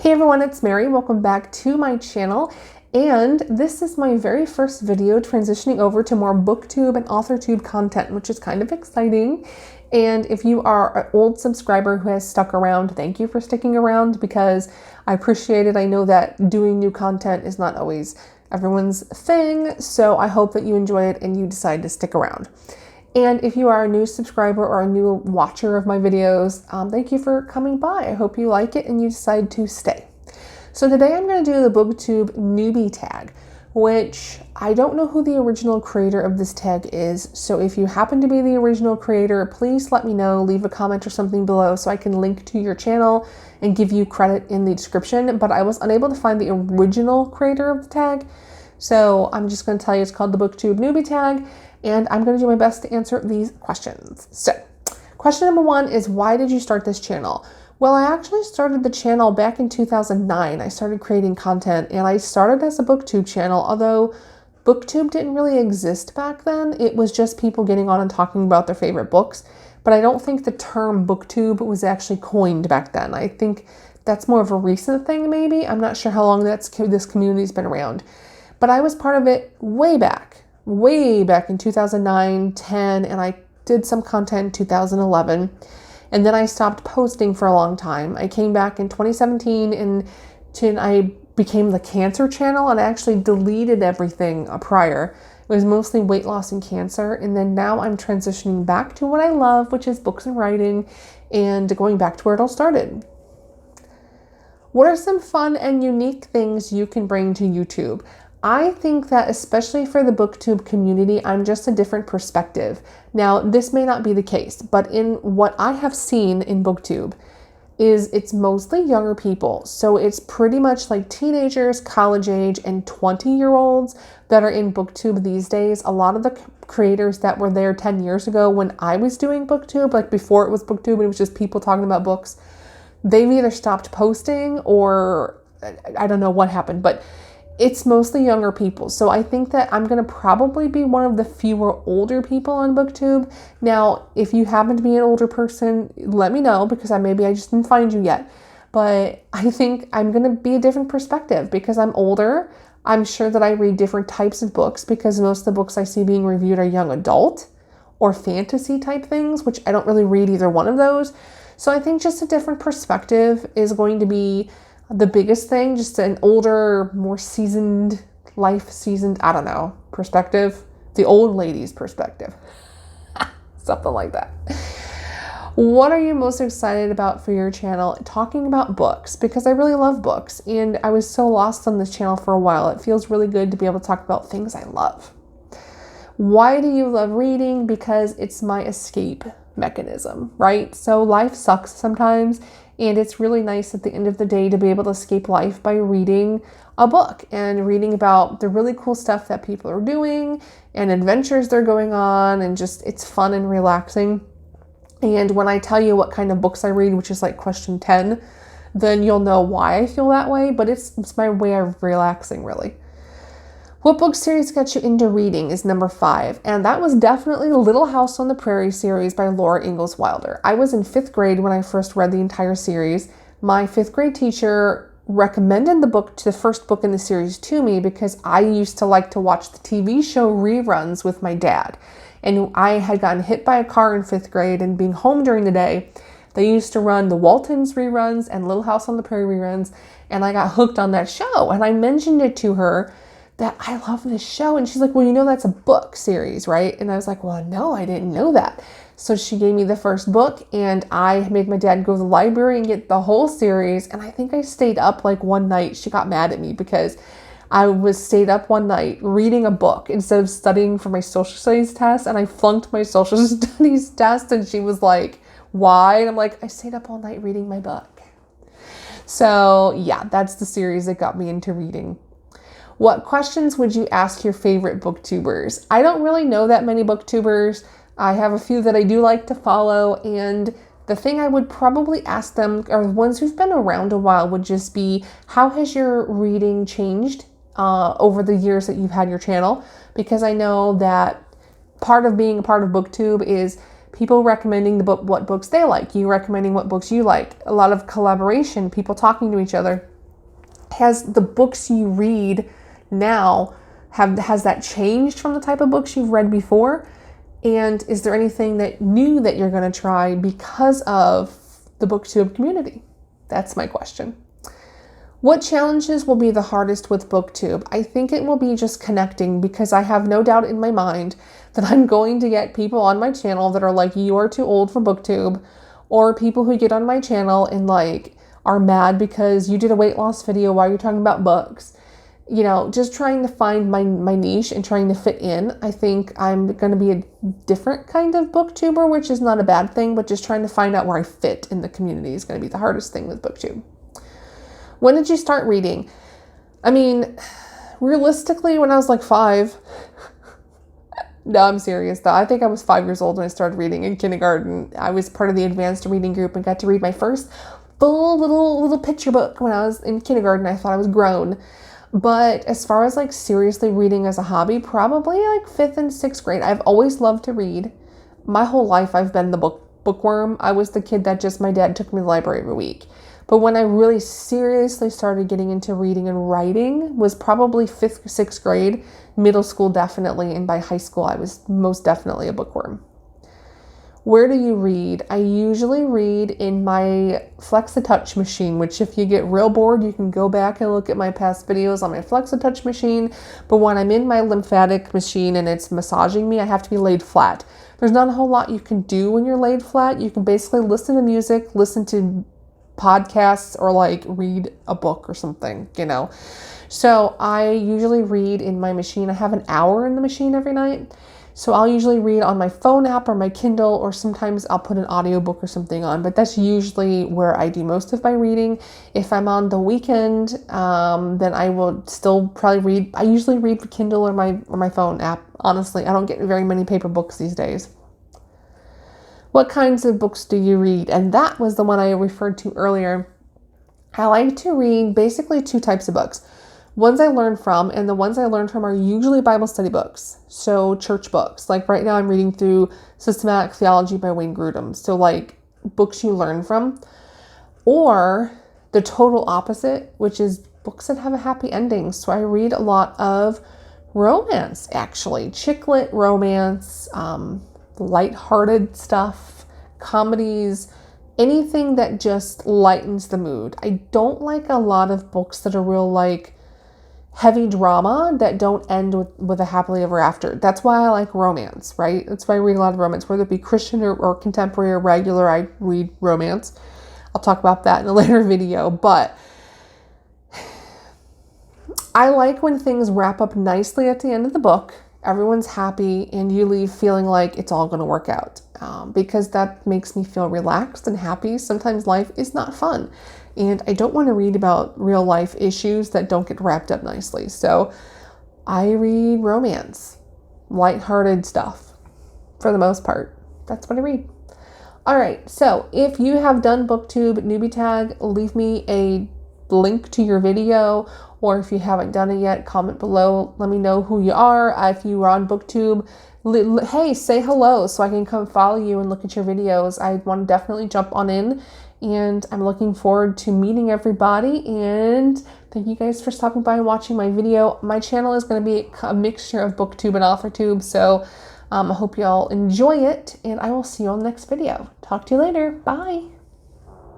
Hey everyone, it's Mary. Welcome back to my channel. And this is my very first video transitioning over to more BookTube and AuthorTube content, which is kind of exciting. And if you are an old subscriber who has stuck around, thank you for sticking around because I appreciate it. I know that doing new content is not always everyone's thing, so I hope that you enjoy it and you decide to stick around. And if you are a new subscriber or a new watcher of my videos, thank you for coming by. I hope you like it and you decide to stay. So today I'm going to do the BookTube Newbie Tag, which I don't know who the original creator of this tag is. So if you happen to be the original creator, please let me know, leave a comment or something below so I can link to your channel and give you credit in the description. But I was unable to find the original creator of the tag. So I'm just going to tell you it's called the BookTube Newbie Tag. And I'm going to do my best to answer these questions. So, question number one is, why did you start this channel? Well, I actually started the channel back in 2009. I started creating content, and I started as a BookTube channel, although BookTube didn't really exist back then. It was just people getting on and talking about their favorite books. But I don't think the term BookTube was actually coined back then. I think that's more of a recent thing, maybe. I'm not sure how long this community's been around. But I was part of it way back in 2009, 10, and I did some content in 2011, and then I stopped posting for a long time. I came back in 2017 and I became the cancer channel, and I actually deleted everything prior. It was mostly weight loss and cancer, and then now I'm transitioning back to what I love, which is books and writing, and going back to where it all started. What are some fun and unique things you can bring to YouTube? I think that especially for the BookTube community, I'm just a different perspective. Now, this may not be the case, but in what I have seen in BookTube is it's mostly younger people. So it's pretty much like teenagers, college age, and 20-year-olds that are in BookTube these days. A lot of the creators that were there 10 years ago when I was doing BookTube, like before it was BookTube and it was just people talking about books, they've either stopped posting or I don't know what happened, but it's mostly younger people. So I think that I'm going to probably be one of the fewer older people on BookTube. Now, if you happen to be an older person, let me know because maybe I just didn't find you yet. But I think I'm going to be a different perspective because I'm older. I'm sure that I read different types of books because most of the books I see being reviewed are young adult or fantasy type things, which I don't really read either one of those. So I think just a different perspective is going to be the biggest thing, just an older, more seasoned, I don't know, perspective. The old lady's perspective. Something like that. What are you most excited about for your channel? Talking about books, because I really love books, and I was so lost on this channel for a while. It feels really good to be able to talk about things I love. Why do you love reading? Because it's my escape mechanism, right? So life sucks sometimes, and it's really nice at the end of the day to be able to escape life by reading a book and reading about the really cool stuff that people are doing and adventures they're going on, and just it's fun and relaxing. And when I tell you what kind of books I read, which is like question 10, then you'll know why I feel that way, but it's my way of relaxing, really. What book series got you into reading is number 5, and that was definitely Little House on the Prairie series by Laura Ingalls Wilder. I was in 5th grade when I first read the entire series. My 5th grade teacher recommended the first book in the series to me because I used to like to watch the TV show reruns with my dad. And I had gotten hit by a car in 5th grade, and being home during the day, they used to run the Waltons reruns and Little House on the Prairie reruns, and I got hooked on that show. And I mentioned it to her that I love this show. And she's like, well, you know, that's a book series, right? And I was like, well, no, I didn't know that. So she gave me the first book, and I made my dad go to the library and get the whole series. And I think I stayed up like one night. She got mad at me because I stayed up one night reading a book instead of studying for my social studies test. And I flunked my social studies test. And she was like, why? And I'm like, I stayed up all night reading my book. So yeah, that's the series that got me into reading. What questions would you ask your favorite booktubers? I don't really know that many booktubers. I have a few that I do like to follow, and the thing I would probably ask them, or the ones who've been around a while, would just be, how has your reading changed over the years that you've had your channel? Because I know that part of being a part of BookTube is people recommending what books they like, you recommending what books you like, a lot of collaboration, people talking to each other. has the books you read now, has that changed from the type of books you've read before? And is there anything that new that you're going to try because of the BookTube community? That's my question. What challenges will be the hardest with BookTube? I think it will be just connecting, because I have no doubt in my mind that I'm going to get people on my channel that are like, you are too old for BookTube, or people who get on my channel and like are mad because you did a weight loss video while you're talking about books. You know, just trying to find my niche and trying to fit in. I think I'm going to be a different kind of booktuber, which is not a bad thing, but just trying to find out where I fit in the community is going to be the hardest thing with BookTube. When did you start reading? I mean, realistically, when I was like 5. No, I'm serious though. I think I was 5 years old when I started reading in kindergarten. I was part of the advanced reading group and got to read my first full little picture book when I was in kindergarten. I thought I was grown. But as far as like seriously reading as a hobby, probably like 5th and 6th grade. I've always loved to read. My whole life I've been the bookworm. I was the kid that just my dad took me to the library every week. But when I really seriously started getting into reading and writing was probably 5th or 6th grade, middle school definitely, and by high school I was most definitely a bookworm. Where do you read? I usually read in my Flex-a-Touch machine, which if you get real bored, you can go back and look at my past videos on my Flex-a-Touch machine. But when I'm in my lymphatic machine and it's massaging me, I have to be laid flat. There's not a whole lot you can do when you're laid flat. You can basically listen to music, listen to podcasts, or like read a book or something, you know. So I usually read in my machine. I have an hour in the machine every night. So I'll usually read on my phone app or my Kindle, or sometimes I'll put an audiobook or something on, but that's usually where I do most of my reading. If I'm on the weekend, then I will still probably read. I usually read the Kindle or my phone app. Honestly, I don't get very many paper books these days. What kinds of books do you read? And that was the one I referred to earlier. I like to read basically 2 types of books. Ones I learn from, and the ones I learn from are usually Bible study books. So church books. Like right now I'm reading through Systematic Theology by Wayne Grudem. So like books you learn from. Or the total opposite, which is books that have a happy ending. So I read a lot of romance, actually. Chick lit romance, lighthearted stuff, comedies, anything that just lightens the mood. I don't like a lot of books that are real like heavy drama that don't end with a happily ever after. That's why I like romance, right? That's why I read a lot of romance, whether it be Christian or contemporary or regular. I read romance. I'll talk about that in a later video, but I like when things wrap up nicely at the end of the book. Everyone's happy and you leave feeling like it's all going to work out, because that makes me feel relaxed and happy. Sometimes life is not fun and I don't want to read about real life issues that don't get wrapped up nicely. So I read romance, lighthearted stuff for the most part. That's what I read. All right. So if you have done BookTube Newbie Tag, leave me a link to your video, or if you haven't done it yet, comment below. Let me know who you are. If you are on BookTube, hey, say hello so I can come follow you and look at your videos. I want to definitely jump on in, and I'm looking forward to meeting everybody. And thank you guys for stopping by and watching my video. My channel is going to be a mixture of BookTube and AuthorTube, so I hope y'all enjoy it, and I will see you on the next video. Talk to you later. Bye.